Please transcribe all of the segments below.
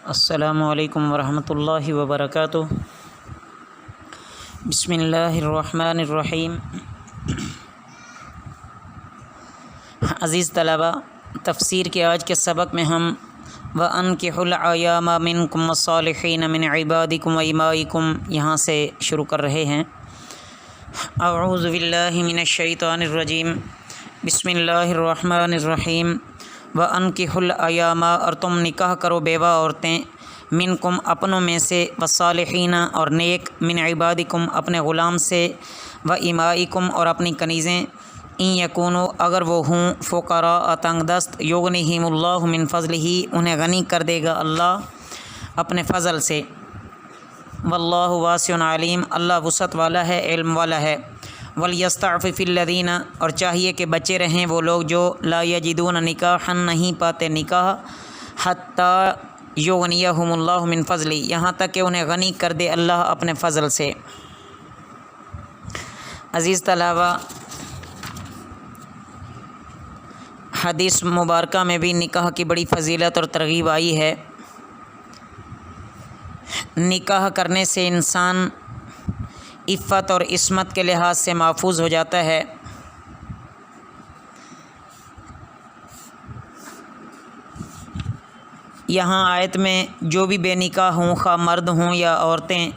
السلام علیکم ورحمۃ اللہ وبرکاتہ۔ بسم اللہ الرحمن الرحیم۔ عزیز طلبہ، تفسیر کے آج کے سبق میں ہم وَأَنكِحُوا الْأَيَامَ مِنكُمْ وَالصَّالِحِينَ مِنْ عِبَادِكُمْ وَإِمَائِكُمْ یہاں سے شروع کر رہے ہیں۔ اعوذ باللہ من الشیطان الرجیم، بسم اللہ الرحمن الرحیم۔ وَأَنكِحُوا الْأَيَامَ اور تم نکاح کرو بیوہ عورتیں، منکم اپنوں میں سے، والصالحین اور نیک، من عبادکم اپنے غلام سے، وامائکم اور اپنی کنیزیں، ان یکونوا اگر وہ ہوں، فقراء تنگ دست، یغنیہم اللہ من فضلہ انہیں غنی کر دے گا اللہ اپنے فضل سے، واللہ واسع علیم اللہ وسعت والا ہے، علم والا ہے۔ وَلْيَسْتَعْفِفِ الَّذِينَ اور چاہیے کہ بچے رہیں وہ لوگ جو لا یجدون نکاحا نہیں پاتے نکاح، حتی یغنیہم اللہ من فضلہ یہاں تک کہ انہیں غنی کر دے اللہ اپنے فضل سے۔ عزیز طلبہ، حدیث مبارکہ میں بھی نکاح کی بڑی فضیلت اور ترغیب آئی ہے۔ نکاح کرنے سے انسان عفت اور عصمت کے لحاظ سے محفوظ ہو جاتا ہے۔ یہاں آیت میں جو بھی بے نکاح ہوں، خواہ مرد ہوں یا عورتیں،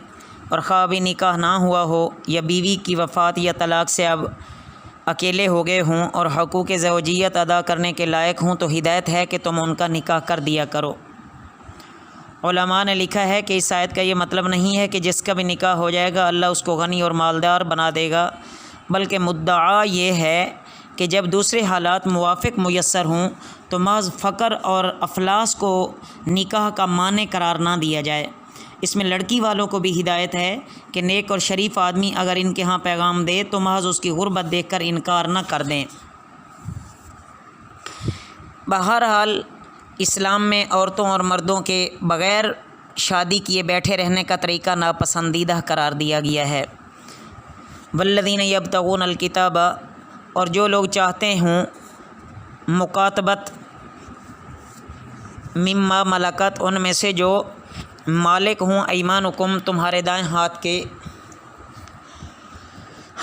اور خواہ بھی نکاح نہ ہوا ہو یا بیوی کی وفات یا طلاق سے اب اکیلے ہو گئے ہوں اور حقوق زوجیت ادا کرنے کے لائق ہوں، تو ہدایت ہے کہ تم ان کا نکاح کر دیا کرو۔ علماء نے لکھا ہے کہ اس آیت کا یہ مطلب نہیں ہے کہ جس کا بھی نکاح ہو جائے گا اللہ اس کو غنی اور مالدار بنا دے گا، بلکہ مدعا یہ ہے کہ جب دوسرے حالات موافق میسر ہوں تو محض فقر اور افلاس کو نکاح کا مانع قرار نہ دیا جائے۔ اس میں لڑکی والوں کو بھی ہدایت ہے کہ نیک اور شریف آدمی اگر ان کے ہاں پیغام دے تو محض اس کی غربت دیکھ کر انکار نہ کر دیں۔ بہرحال اسلام میں عورتوں اور مردوں کے بغیر شادی کیے بیٹھے رہنے کا طریقہ ناپسندیدہ قرار دیا گیا ہے۔ والذین یبتغون الکتاب اور جو لوگ چاہتے ہوں مکاتبت، مما ملکت ان میں سے جو مالک ہوں، ایمانکم تمہارے دائیں ہاتھ کے،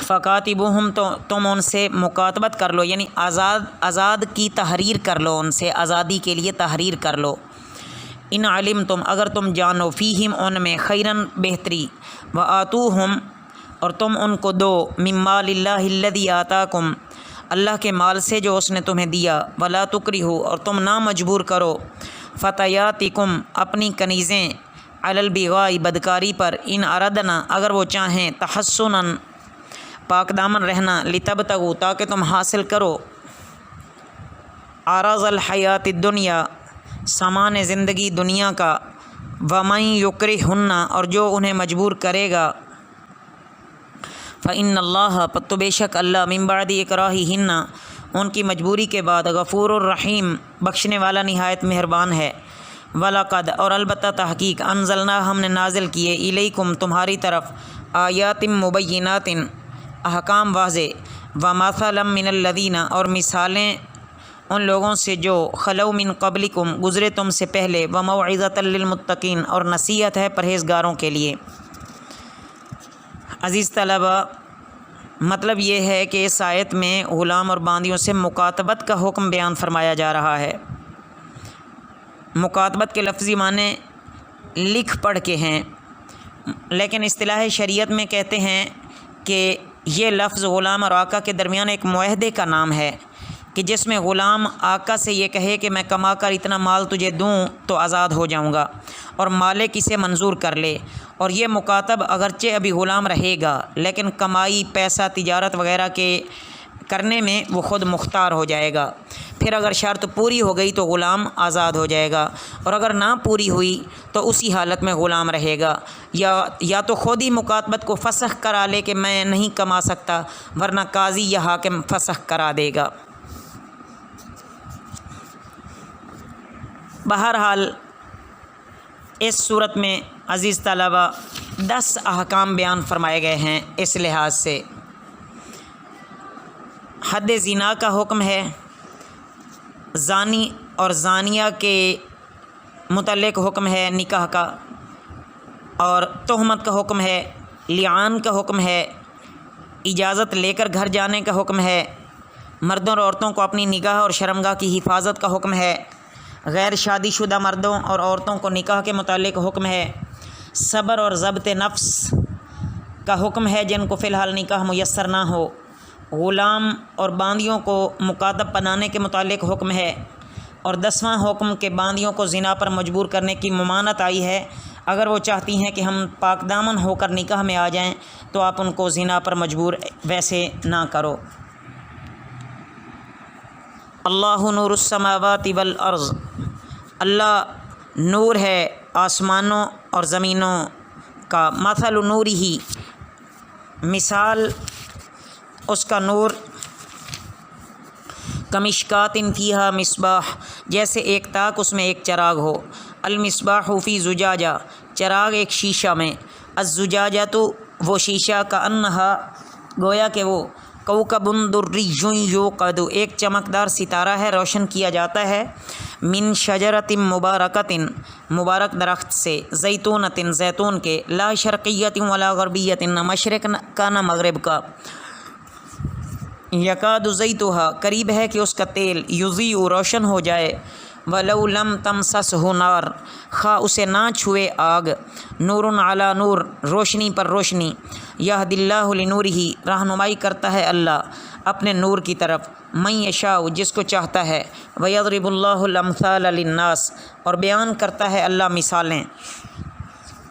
فکاتبوہم تو تم ان سے مکاتبت کر لو، یعنی آزاد کی تحریر کر لو، ان سے آزادی کے لیے تحریر کر لو۔ ان علمتم اگر تم جانو، فیہم ان میں، خیرن بہتری، وآتوہم اور تم ان کو دو، من مال اللہ الذی آتاکم اللہ کے مال سے جو اس نے تمہیں دیا، ولا تکرہوا اور تم نہ مجبور کرو، فتیاتکم اپنی کنیزیں، علی البغاء بدکاری پر، ان اردنا اگر وہ چاہیں، تحصنا پاک دامن رہنا، لتبتغوا تاکہ تم حاصل کرو، عرض الحیات الدنیا سامان زندگی دنیا کا، ومن یکرہن اور جو انہیں مجبور کرے گا، فإن اللہ تو بے شک اللہ، من بعد اکراہہن ان کی مجبوری کے بعد، غفور الرحیم بخشنے والا نہایت مہربان ہے۔ وَلَقَدْ اور البتہ تحقیق، انزلنا ہم نے نازل کیے، الیکم تمہاری طرف، آیات مبینات احکام واضح، وَمَثَلًا مِّنَ الَّذِينَ اور مثالیں ان لوگوں سے جو، خلو من قبلکم گزرے تم سے پہلے، وَمَوْعِظَةً لِّلْمُتَّقِينَ اور نصیحت ہے پرہیزگاروں کے لیے۔ عزیز طلبہ، مطلب یہ ہے کہ اس آیت میں غلام اور باندیوں سے مکاتبت کا حکم بیان فرمایا جا رہا ہے۔ مکاتبت کے لفظی معنی لکھ پڑھ کے ہیں، لیکن اصطلاح شریعت میں کہتے ہیں کہ یہ لفظ غلام اور آقا کے درمیان ایک معاہدے کا نام ہے، کہ جس میں غلام آقا سے یہ کہے کہ میں کما کر اتنا مال تجھے دوں تو آزاد ہو جاؤں گا، اور مالک اسے منظور کر لے، اور یہ مکاتب اگرچہ ابھی غلام رہے گا لیکن کمائی، پیسہ، تجارت وغیرہ کے کرنے میں وہ خود مختار ہو جائے گا۔ پھر اگر شرط پوری ہو گئی تو غلام آزاد ہو جائے گا، اور اگر نہ پوری ہوئی تو اسی حالت میں غلام رہے گا، یا تو خود ہی مکاتبت کو فسخ کرا لے کہ میں نہیں کما سکتا، ورنہ قاضی یا حاکم فسخ کرا دے گا۔ بہرحال اس صورت میں عزیز طلبہ 10 احکام بیان فرمائے گئے ہیں۔ اس لحاظ سے حد زنا کا حکم ہے، زانی اور زانیہ کے متعلق حکم ہے نکاح کا، اور تہمت کا حکم ہے، لعان کا حکم ہے، اجازت لے کر گھر جانے کا حکم ہے، مردوں اور عورتوں کو اپنی نگاہ اور شرمگاہ کی حفاظت کا حکم ہے، غیر شادی شدہ مردوں اور عورتوں کو نکاح کے متعلق حکم ہے، صبر اور ضبط نفس کا حکم ہے جن کو فی الحال نکاح میسر نہ ہو، غلام اور باندیوں کو مکاتب بنانے کے متعلق حکم ہے، اور 10واں حکم کہ باندیوں کو زنا پر مجبور کرنے کی ممانعت آئی ہے۔ اگر وہ چاہتی ہیں کہ ہم پاک دامن ہو کر نکاح میں آ جائیں تو آپ ان کو زنا پر مجبور ویسے نہ کرو۔ اللہ نور السماوات والارض، اللہ نور ہے آسمانوں اور زمینوں کا، مثل نورہ، مثال اس کا نور، کمشکات فیہا مصباح، جیسے ایک تاک اس میں ایک چراغ ہو، المصباح فی زجاجہ، چراغ ایک شیشہ میں، الزجاجہ تو وہ شیشہ، کانہا گویا کہ وہ، کوکب دری یوقد، ایک چمکدار ستارہ ہے روشن کیا جاتا ہے، من شجرۃ مبارکۃ، مبارک درخت سے، زیتونۃ زیتون کے، لا شرقیۃ ولا غربیۃ، نہ مشرق کا نہ مغرب کا، یکاد زیتھا، قریب ہے کہ اس کا تیل، یضیء روشن ہو جائے، ولو لم تمسسہ نار، خواہ اسے نہ چھوئے آگ، نور علی نور، روشنی پر روشنی، یہدی اللہ لنورہ، رہنمائی کرتا ہے اللہ اپنے نور کی طرف، من یشاء، جس کو چاہتا ہے، ویضرب اللہ الامثال للناس، اور بیان کرتا ہے اللہ مثالیں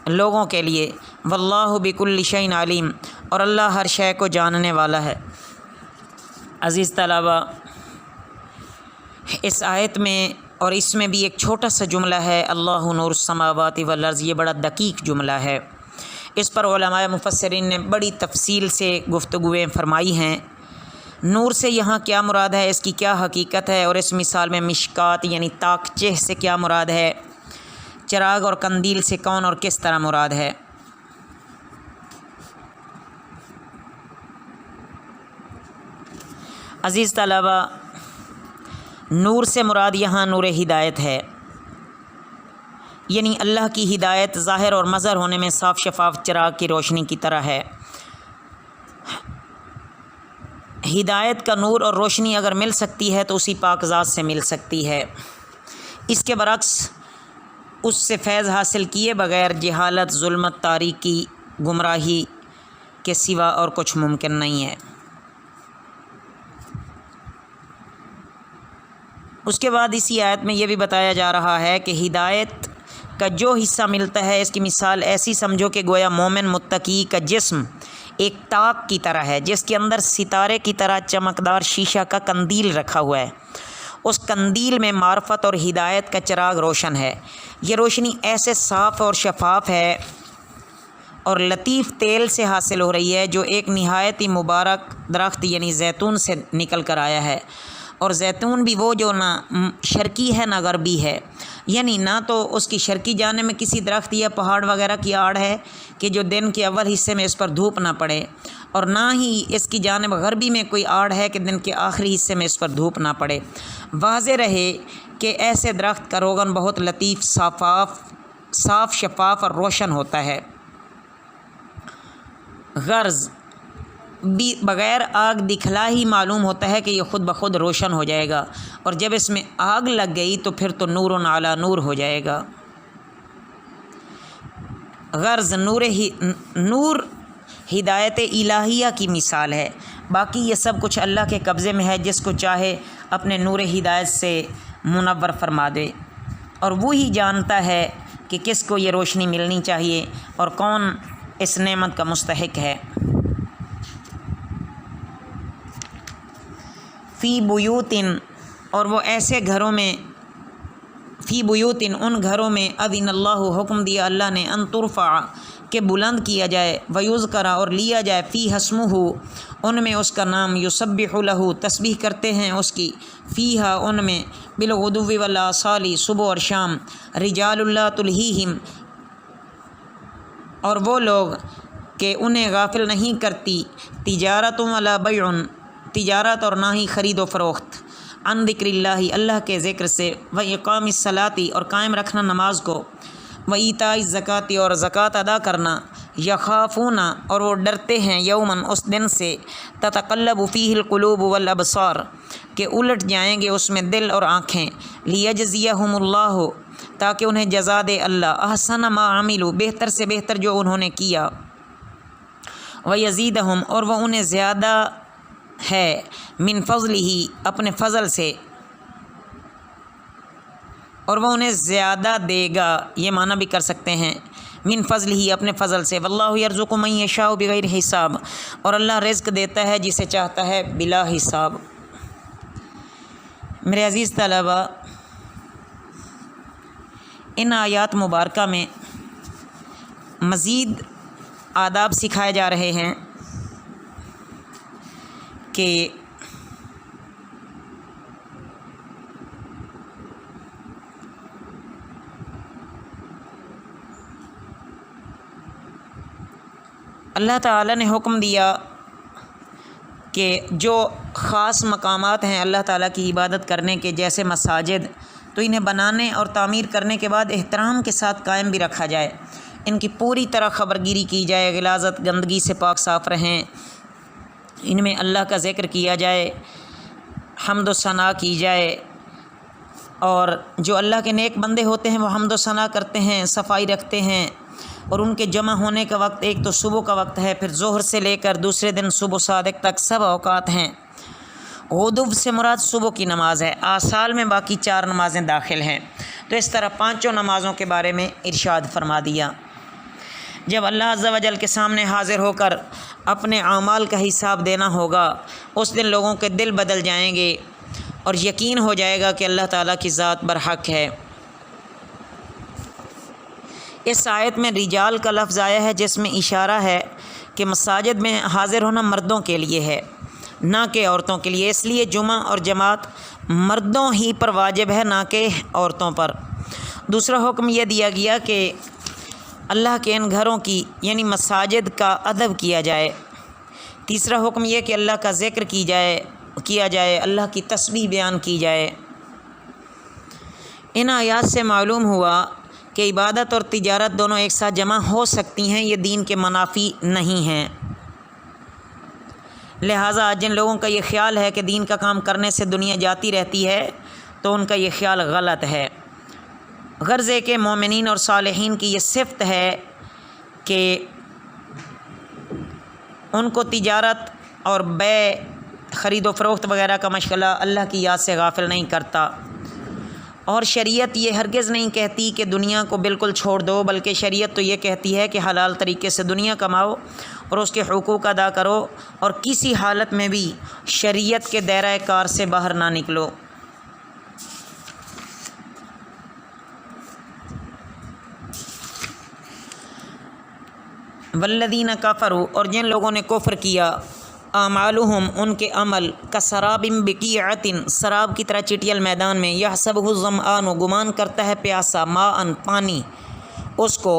لوگوں کے لیے، واللہ بکل شیء علیم، اور اللہ ہر شے کو جاننے والا ہے۔ عزیز طلبہ، اس آیت میں اور اس میں بھی ایک چھوٹا سا جملہ ہے، اللہ نور السماوات والارض، یہ بڑا دقیق جملہ ہے، اس پر علماء مفسرین نے بڑی تفصیل سے گفتگویں فرمائی ہیں۔ نور سے یہاں کیا مراد ہے، اس کی کیا حقیقت ہے، اور اس مثال میں مشکات یعنی تاکچہ سے کیا مراد ہے، چراغ اور قندیل سے کون اور کس طرح مراد ہے۔ عزیز طلبہ، نور سے مراد یہاں نور ہدایت ہے، یعنی اللہ کی ہدایت ظاہر اور مظہر ہونے میں صاف شفاف چراغ کی روشنی کی طرح ہے۔ ہدایت کا نور اور روشنی اگر مل سکتی ہے تو اسی پاک ذات سے مل سکتی ہے، اس کے برعکس اس سے فیض حاصل کیے بغیر جہالت، ظلمت، تاریکی، گمراہی کے سوا اور کچھ ممکن نہیں ہے۔ اس کے بعد اسی آیت میں یہ بھی بتایا جا رہا ہے کہ ہدایت کا جو حصہ ملتا ہے، اس کی مثال ایسی سمجھو کہ گویا مومن متقی کا جسم ایک تاک کی طرح ہے جس کے اندر ستارے کی طرح چمکدار شیشہ کا قندیل رکھا ہوا ہے، اس قندیل میں معرفت اور ہدایت کا چراغ روشن ہے، یہ روشنی ایسے صاف اور شفاف ہے اور لطیف تیل سے حاصل ہو رہی ہے جو ایک نہایت ہی مبارک درخت یعنی زیتون سے نکل کر آیا ہے، اور زیتون بھی وہ جو نہ شرقی ہے نہ غربی ہے، یعنی نہ تو اس کی شرقی جانب میں کسی درخت یا پہاڑ وغیرہ کی آڑ ہے کہ جو دن کے اول حصے میں اس پر دھوپ نہ پڑے، اور نہ ہی اس کی جانب غربی میں کوئی آڑ ہے کہ دن کے آخری حصے میں اس پر دھوپ نہ پڑے۔ واضح رہے کہ ایسے درخت کا روغن بہت لطیف، صاف شفاف اور روشن ہوتا ہے، غرض بھی بغیر آگ دکھلا ہی معلوم ہوتا ہے کہ یہ خود بخود روشن ہو جائے گا، اور جب اس میں آگ لگ گئی تو پھر تو نور علی نور ہو جائے گا۔ غرض نور ہدایت الہیہ کی مثال ہے، باقی یہ سب کچھ اللہ کے قبضے میں ہے، جس کو چاہے اپنے نور ہدایت سے منور فرما دے، اور وہی جانتا ہے کہ کس کو یہ روشنی ملنی چاہیے اور کون اس نعمت کا مستحق ہے۔ فی بیوتن، اور وہ ایسے گھروں میں، فی بیوتن ان گھروں میں، اذن اللہ حکم دیا اللہ نے، ان ترفع کہ بلند کیا جائے، ویذکر اور لیا جائے، فی اسمہ ان میں اس کا نام، یسبح لہ تسبیح کرتے ہیں اس کی، فیہا ان میں، بالغدو والآصال صبح اور شام، رجال اللہ تلہیہم اور وہ لوگ کہ انہیں غافل نہیں کرتی، تجارت ولا بیع تجارت اور نہ ہی خرید و فروخت، عن ذکراللہ اللہ کے ذکر سے، و اقام الصلاۃ اور قائم رکھنا نماز کو، و ایتاء الزکوٰۃ اور زکوٰۃ ادا کرنا، یخافون اور وہ ڈرتے ہیں، یومن اس دن سے، تتقلب فیہ القلوب والابصار کہ الٹ جائیں گے اس میں دل اور آنکھیں، لیجزیہم اللہ تاکہ انہیں جزا دے اللہ، احسن ما عملوا بہتر سے بہتر جو انہوں نے کیا، ویزیدہم اور وہ انہیں زیادہ ہے، من فضلہ اپنے فضل سے، اور وہ انہیں زیادہ دے گا، یہ معنی بھی کر سکتے ہیں، من فضل ہی اپنے فضل سے، واللہ یرزق من یشاء بغیر حساب اور اللہ رزق دیتا ہے جسے چاہتا ہے بلا حساب۔ میرے عزیز طلباء، ان آیات مبارکہ میں مزید آداب سکھائے جا رہے ہیں کہ اللہ تعالیٰ نے حکم دیا کہ جو خاص مقامات ہیں اللہ تعالیٰ کی عبادت کرنے کے، جیسے مساجد، تو انہیں بنانے اور تعمیر کرنے کے بعد احترام کے ساتھ قائم بھی رکھا جائے، ان کی پوری طرح خبرگیری کی جائے، غلاظت گندگی سے پاک صاف رہیں، ان میں اللہ کا ذکر کیا جائے، حمد و ثنا کی جائے، اور جو اللہ کے نیک بندے ہوتے ہیں وہ حمد و ثنا کرتے ہیں، صفائی رکھتے ہیں، اور ان کے جمع ہونے کا وقت ایک تو صبح کا وقت ہے، پھر ظہر سے لے کر دوسرے دن صبح صادق تک سب اوقات ہیں۔ غدو سے مراد صبح کی نماز ہے، آصال میں باقی 4 نمازیں داخل ہیں، تو اس طرح 5 نمازوں کے بارے میں ارشاد فرما دیا۔ جب اللہ عز و جل کے سامنے حاضر ہو کر اپنے اعمال کا حساب دینا ہوگا، اس دن لوگوں کے دل بدل جائیں گے اور یقین ہو جائے گا کہ اللہ تعالیٰ کی ذات برحق ہے۔ اس آیت میں رجال کا لفظ آیا ہے جس میں اشارہ ہے کہ مساجد میں حاضر ہونا مردوں کے لیے ہے، نہ کہ عورتوں کے لیے، اس لیے جمعہ اور جماعت مردوں ہی پر واجب ہے، نہ کہ عورتوں پر۔ دوسرا حکم یہ دیا گیا کہ اللہ کے ان گھروں کی یعنی مساجد کا ادب کیا جائے۔ تیسرا حکم یہ کہ اللہ کا ذکر کیا جائے، اللہ کی تسبیح بیان کی جائے۔ ان آیات سے معلوم ہوا کہ عبادت اور تجارت دونوں ایک ساتھ جمع ہو سکتی ہیں، یہ دین کے منافی نہیں ہیں۔ لہٰذا جن لوگوں کا یہ خیال ہے کہ دین کا کام کرنے سے دنیا جاتی رہتی ہے تو ان کا یہ خیال غلط ہے۔ غرض ہے کہ مومنین اور صالحین کی یہ صفت ہے کہ ان کو تجارت اور بیع، خرید و فروخت وغیرہ کا مشغلہ اللہ کی یاد سے غافل نہیں کرتا، اور شریعت یہ ہرگز نہیں کہتی کہ دنیا کو بالکل چھوڑ دو، بلکہ شریعت تو یہ کہتی ہے کہ حلال طریقے سے دنیا کماؤ اور اس کے حقوق ادا کرو، اور کسی حالت میں بھی شریعت کے دائرہ کار سے باہر نہ نکلو۔ والذین کفروا اور جن لوگوں نے کفر کیا، اعمالہم ان کے عمل کسراب بقیعۃ سراب کی طرح چٹیل میدان میں، یحسبہ الظمآن گمان کرتا ہے پیاسا، ماء پانی اس کو،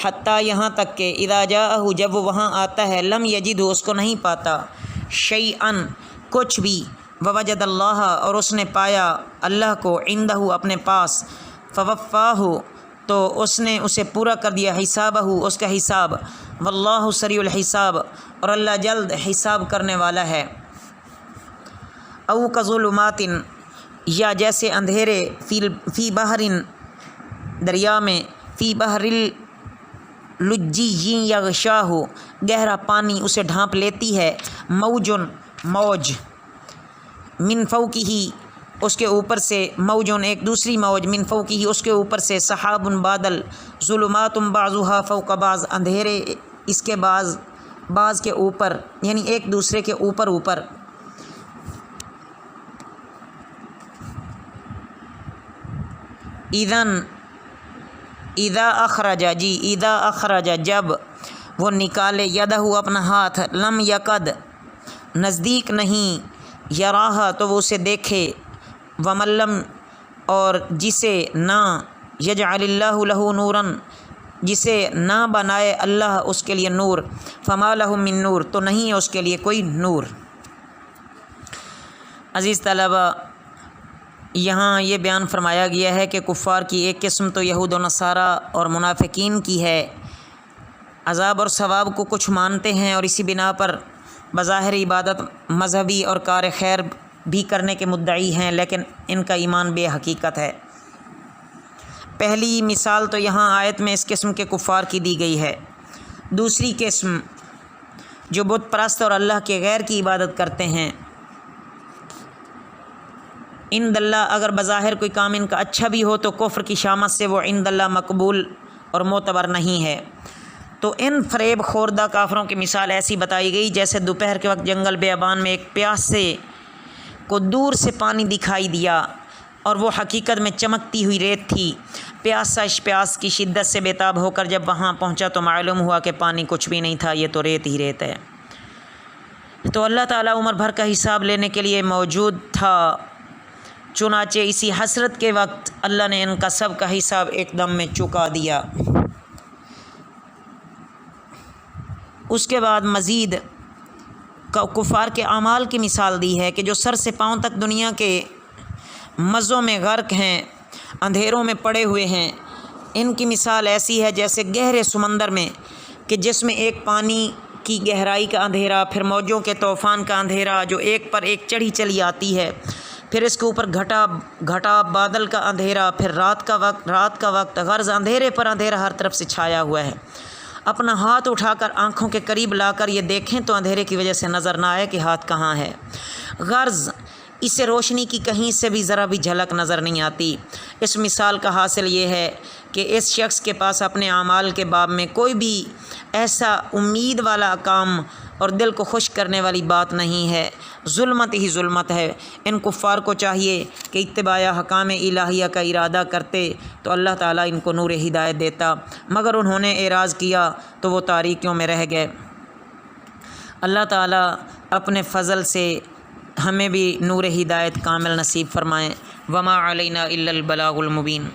حتیٰ یہاں تک کہ اذا جاءہ جب وہ وہاں آتا ہے، لم یجدہ اس کو نہیں پاتا، شیئا کچھ بھی، ووجد اللہ اور اس نے پایا اللہ کو، عندہ اپنے پاس، فوفاہ تو اس نے اسے پورا کر دیا، حسابہ اس کا حساب، واللہ سریع الحساب اور اللہ جلد حساب کرنے والا ہے۔ او کظلمات یا جیسے اندھیرے، فی بحر دریا میں، فی بحر لجی یغشاہ گہرا پانی اسے ڈھانپ لیتی ہے، موج، من فوقہ اس کے اوپر سے، موجن ایک دوسری موج، من فوقہ اس کے اوپر سے، سحاب بادل، ظلمات بعضها فوق بعض اندھیرے اس کے بعض کے اوپر، یعنی ایک دوسرے کے اوپر۔ اذا اخرج جب وہ نکالے، یدہ اپنا ہاتھ، لم یقد نزدیک نہیں، یراہا تو وہ اسے دیکھے، وملم اور جسے نہ، یجعل اللہ لہ نوراً جسے نہ بنائے اللہ اس کے لیے نور، فما لہ من نور تو نہیں ہے اس کے لیے کوئی نور۔ عزیز طلبہ، یہاں یہ بیان فرمایا گیا ہے کہ کفار کی ایک قسم تو یہود و نصارہ اور منافقین کی ہے، عذاب اور ثواب کو کچھ مانتے ہیں اور اسی بنا پر بظاہر عبادت مذہبی اور کار خیر بھی کرنے کے مدعی ہیں، لیکن ان کا ایمان بے حقیقت ہے۔ پہلی مثال تو یہاں آیت میں اس قسم کے کفار کی دی گئی ہے۔ دوسری قسم جو بت پرست اور اللہ کے غیر کی عبادت کرتے ہیں، عند اللہ اگر بظاہر کوئی کام ان کا اچھا بھی ہو تو کفر کی شامت سے وہ عند اللہ مقبول اور معتبر نہیں ہے۔ تو ان فریب خوردہ کافروں کی مثال ایسی بتائی گئی جیسے دوپہر کے وقت جنگل بیابان میں ایک پیاسے کو دور سے پانی دکھائی دیا اور وہ حقیقت میں چمکتی ہوئی ریت تھی۔ پیاسا اس پیاس کی شدت سے بےتاب ہو کر جب وہاں پہنچا تو معلوم ہوا کہ پانی کچھ بھی نہیں تھا، یہ تو ریت ہی ریت ہے۔ تو اللہ تعالیٰ عمر بھر کا حساب لینے کے لیے موجود تھا، چنانچہ اسی حسرت کے وقت اللہ نے ان کا سب کا حساب ایک دم میں چکا دیا۔ اس کے بعد مزید کفار کے اعمال کی مثال دی ہے کہ جو سر سے پاؤں تک دنیا کے مزوں میں غرق ہیں، اندھیروں میں پڑے ہوئے ہیں۔ ان کی مثال ایسی ہے جیسے گہرے سمندر میں کہ جس میں ایک پانی کی گہرائی کا اندھیرا، پھر موجوں کے طوفان کا اندھیرا جو ایک پر ایک چڑھی چلی آتی ہے، پھر اس کے اوپر گھٹا بادل کا اندھیرا، پھر رات کا وقت غرض اندھیرے پر اندھیرا ہر طرف سے چھایا ہوا ہے۔ اپنا ہاتھ اٹھا کر آنکھوں کے قریب لا کر یہ دیکھیں تو اندھیرے کی وجہ سے نظر نہ آئے کہ ہاتھ کہاں ہے، غرض اسے روشنی کی کہیں سے بھی ذرا بھی جھلک نظر نہیں آتی۔ اس مثال کا حاصل یہ ہے کہ اس شخص کے پاس اپنے اعمال کے باب میں کوئی بھی ایسا امید والا کام اور دل کو خوش کرنے والی بات نہیں ہے، ظلمت ہی ظلمت ہے۔ ان کفار کو چاہیے کہ اتباع حکام الہیہ کا ارادہ کرتے تو اللہ تعالیٰ ان کو نور ہدایت دیتا، مگر انہوں نے اعراض کیا تو وہ تاریکیوں میں رہ گئے۔ اللہ تعالیٰ اپنے فضل سے ہمیں بھی نور ہدایت کامل نصیب فرمائیں۔ وما علینا الا البلاغ المبین۔